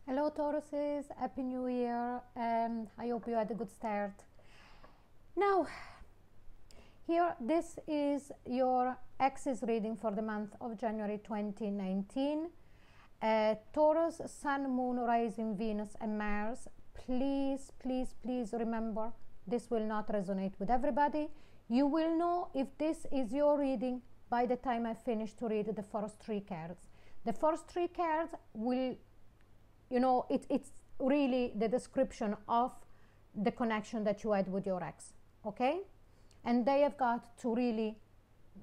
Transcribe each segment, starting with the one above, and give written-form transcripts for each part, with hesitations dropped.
Hello Tauruses, Happy New Year. I hope you had a good start. Now, here this is your axis reading for the month of January 2019. Taurus, Sun, Moon, Rising, Venus and Mars. Please, please, please remember, this will not resonate with everybody. You will know if this is your reading by the time I finish to read the first three cards. The first three cards will, it's really the description of the connection that you had with your ex, okay? And they have got to really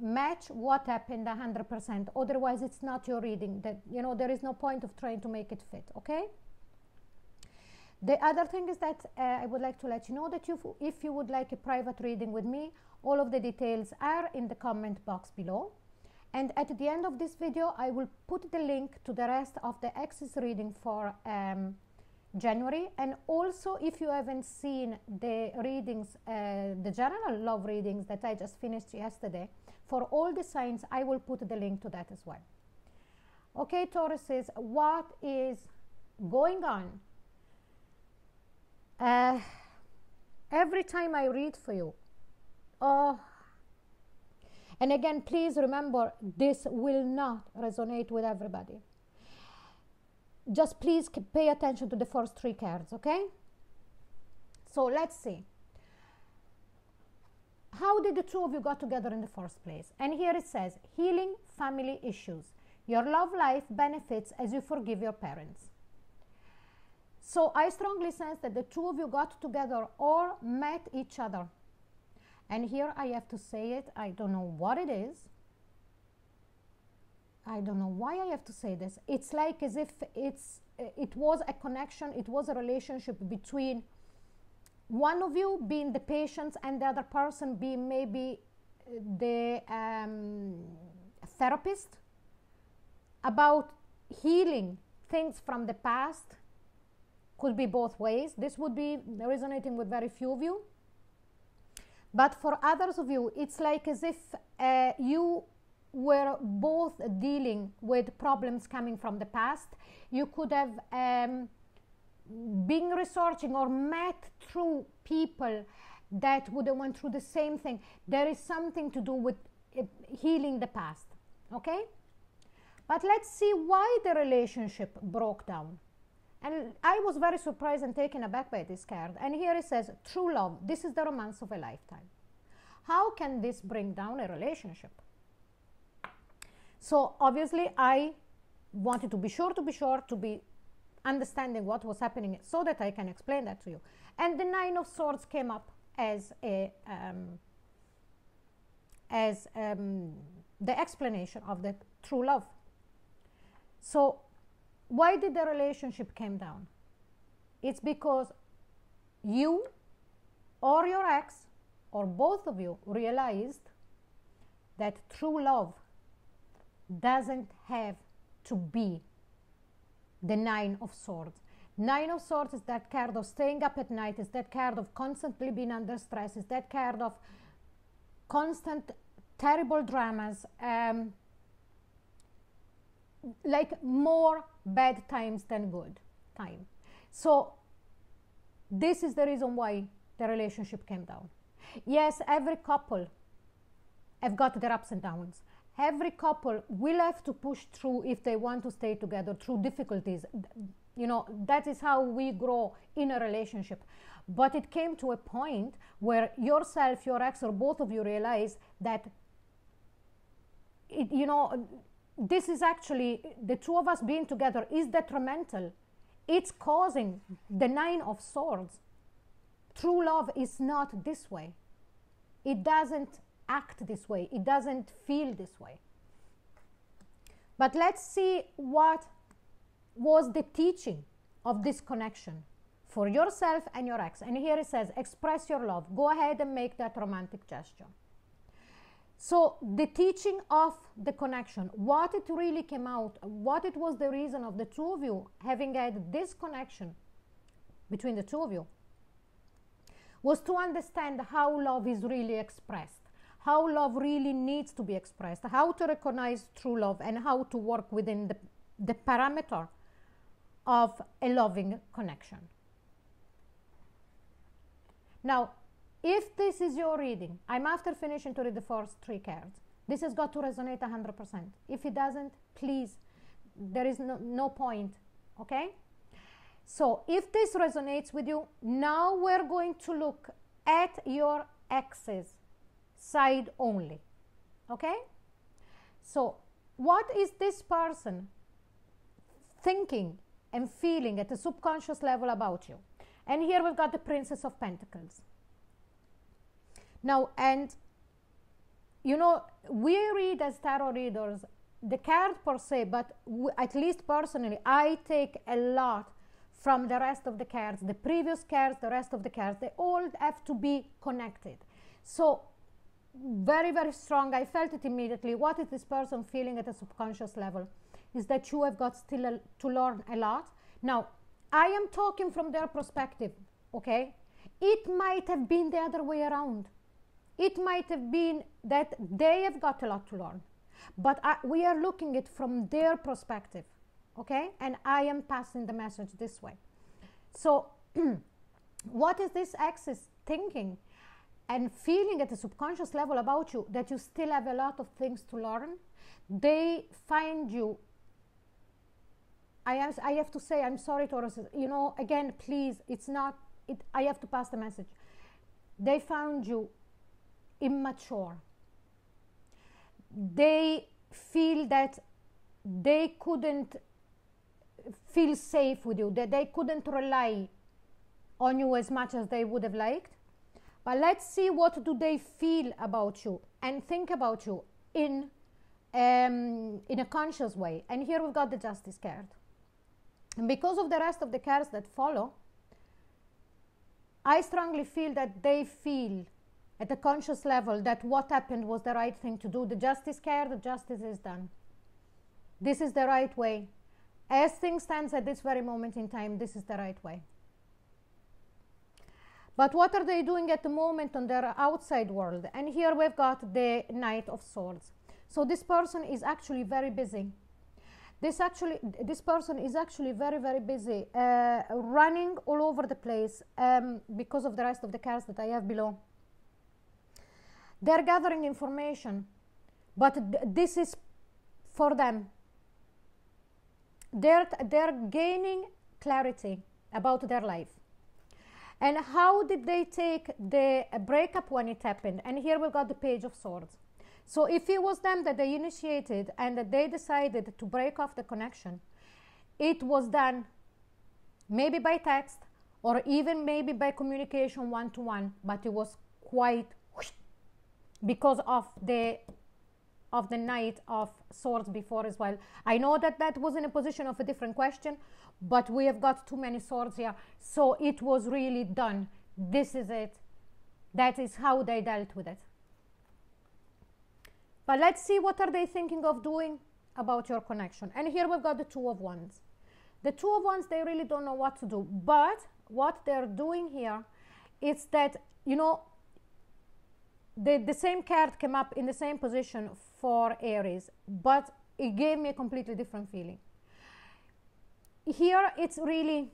match what happened 100%. Otherwise, it's not your reading. That, there is no point of trying to make it fit, okay? The other thing is that I would like to let you know that if you would like a private reading with me, all of the details are in the comment box below. And at the end of this video, I will put the link to the rest of the axis reading for January. And also, if you haven't seen the readings, the general love readings that I just finished yesterday, for all the signs, I will put the link to that as well. Okay, Tauruses, what is going on? Every time I read for you, and again, please remember, this will not resonate with everybody. Just please pay attention to the first three cards, okay? So let's see. How did the two of you got together in the first place? And here it says, healing family issues. Your love life benefits as you forgive your parents. So I strongly sense that the two of you got together or met each other. And here I have to say it, I don't know what it is. I don't know why I have to say this. It's like as if it was a connection, it was a relationship between one of you being the patient and the other person being maybe the therapist, about healing things from the past. Could be both ways. This would be resonating with very few of you. But for others of you, it's like as if you were both dealing with problems coming from the past. You could have been researching or met through people that would have went through the same thing. There is something to do with healing the past, okay? But let's see why the relationship broke down. And I was very surprised and taken aback by this card. And here it says, true love, this is the romance of a lifetime. How can this bring down a relationship? So obviously I wanted to be sure to be understanding what was happening so that I can explain that to you. And the Nine of Swords came up as the explanation of the true love. So why did the relationship came down? It's because you or your ex or both of you realized that true love doesn't have to be the Nine of Swords. Nine of Swords is that card of staying up at night, is that card of constantly being under stress, is that card of constant terrible dramas, like more bad times than good time. So this is the reason why the relationship came down. Yes, every couple have got their ups and downs. Every couple will have to push through if they want to stay together through difficulties. That is how we grow in a relationship. But it came to a point where yourself, your ex, or both of you realize that this is actually, the two of us being together is detrimental. It's causing the Nine of Swords. True love is not this way. It doesn't act this way. It doesn't feel this way. But let's see what was the teaching of this connection for yourself and your ex. And here it says, express your love. Go ahead and make that romantic gesture. So the teaching of the connection, what it really came out, what it was the reason of the two of you having had this connection between the two of you, was to understand how love is really expressed, how love really needs to be expressed, how to recognize true love, and how to work within the parameter of a loving connection. Now, if this is your reading, I'm after finishing to read the first 3 cards. This has got to resonate 100%. If it doesn't, please, there is no point, okay? So if this resonates with you, now we're going to look at your ex's side only, okay? So what is this person thinking and feeling at the subconscious level about you? And here we've got the Princess of Pentacles. Now, and you know, we read as tarot readers the card per se, but at least personally, I take a lot from the rest of the cards, the previous cards, the rest of the cards. They all have to be connected. So very, very strong. I felt it immediately. What is this person feeling at a subconscious level? Is that you have got still to learn a lot. Now, I am talking from their perspective, okay? It might have been the other way around. It might have been that they have got a lot to learn. But we are looking at it from their perspective, okay? And I am passing the message this way. So what is this axis thinking and feeling at the subconscious level about you? That you still have a lot of things to learn. They find you, I have to say, I'm sorry, Taurus, you know, again, please, it's not, I have to pass the message. They found you immature. They feel that they couldn't feel safe with you, that they couldn't rely on you as much as they would have liked. But let's see, what do they feel about you and think about you in a conscious way. And here we've got the Justice card. And because of the rest of the cards that follow, I strongly feel that they feel at a conscious level that what happened was the right thing to do. The Justice card, the justice is done. This is the right way. As things stand at this very moment in time, this is the right way. But what are they doing at the moment on their outside world? And here we've got the Knight of Swords. So this person is actually very busy. This person is actually very, very busy, running all over the place because of the rest of the cards that I have below. They're gathering information, but this is for them. They're gaining clarity about their life. And how did they take the breakup when it happened? And here we've got the Page of Swords. So if it was them that they initiated and that they decided to break off the connection, it was done maybe by text or even maybe by communication one-to-one, but it was quite because of the Knight of Swords before as well. I know that that was in a position of a different question, but we have got too many swords here, so it was really done. This is it. That is how they dealt with it. But let's see, what are they thinking of doing about your connection? And here we've got the Two of Wands. The Two of Wands, they really don't know what to do. But what they're doing here is that, you know, the same card came up in the same position for Aries, but it gave me a completely different feeling. Here it's really,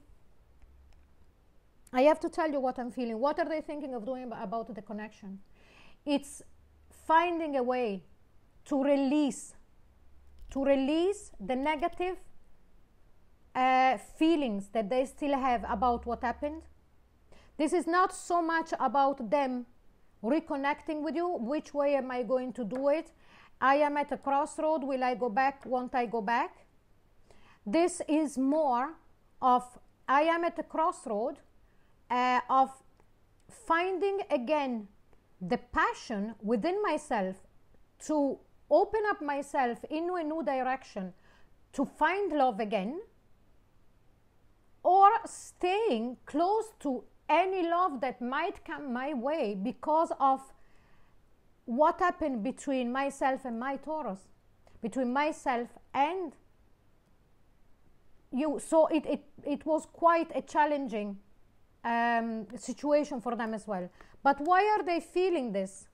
I have to tell you what I'm feeling. What are they thinking of doing about the connection? It's finding a way to release the negative feelings that they still have about what happened. This is not so much about them reconnecting with you. Which way am I going to do it? I am at a crossroad. Will I go back? Won't I go back? This is more of, I am at a crossroad of finding again the passion within myself to open up myself into a new direction, to find love again, or staying close to any love that might come my way because of what happened between myself and my Taurus, between myself and you. So it was quite a challenging situation for them as well. But why are they feeling this?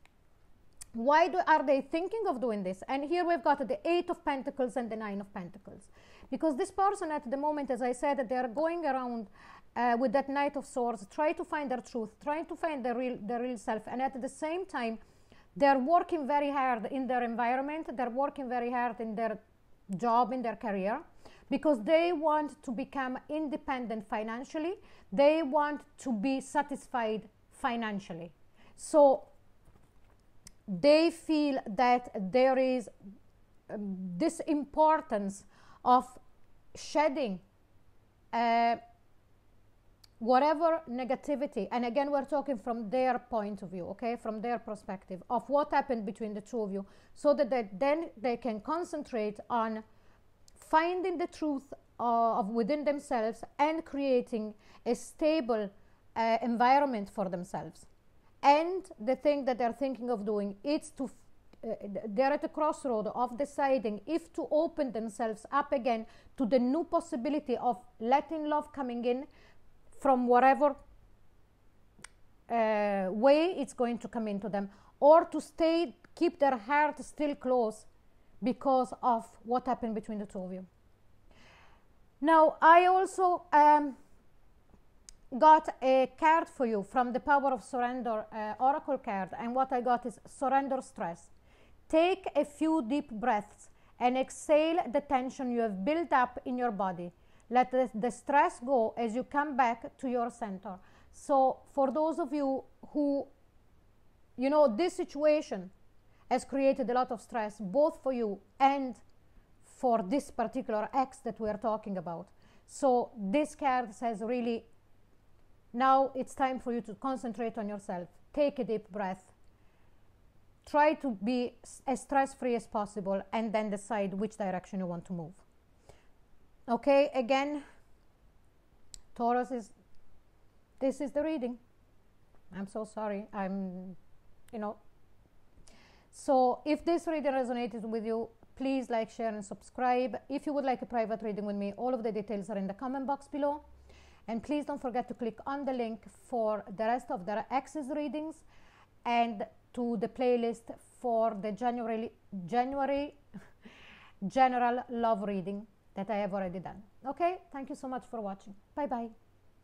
Why are they thinking of doing this? And here we've got the Eight of Pentacles and the Nine of Pentacles. because this person at the moment, as I said, they are going around with that Knight of Swords, try to find their truth, trying to find the real self, and at the same time they're working very hard in their environment, they're working very hard in their job, in their career, because they want to become independent financially, they want to be satisfied financially. So they feel that there is this importance of shedding whatever negativity, and again we're talking from their point of view, okay, from their perspective of what happened between the two of you, so that then they can concentrate on finding the truth of within themselves and creating a stable environment for themselves. And the thing that they're thinking of doing is to they're at a crossroad of deciding if to open themselves up again to the new possibility of letting love coming in from whatever way it's going to come into them, or to keep their heart still closed because of what happened between the two of you. Now, I also got a card for you from the Power of Surrender Oracle card, and what I got is surrender stress. Take a few deep breaths and exhale the tension you have built up in your body. Let the stress go as you come back to your center. So for those of you who, you know, this situation has created a lot of stress, both for you and for this particular ex that we are talking about. So this card says, really, now it's time for you to concentrate on yourself. Take a deep breath. Try to be as stress-free as possible, and then decide which direction you want to move. Okay, again, Taurus, this is the reading. I'm so sorry. So if this reading resonated with you, please like, share, and subscribe. If you would like a private reading with me, all of the details are in the comment box below. And please don't forget to click on the link for the rest of the Access readings and to the playlist for the January general love reading that I have already done. Okay, thank you so much for watching. Bye bye.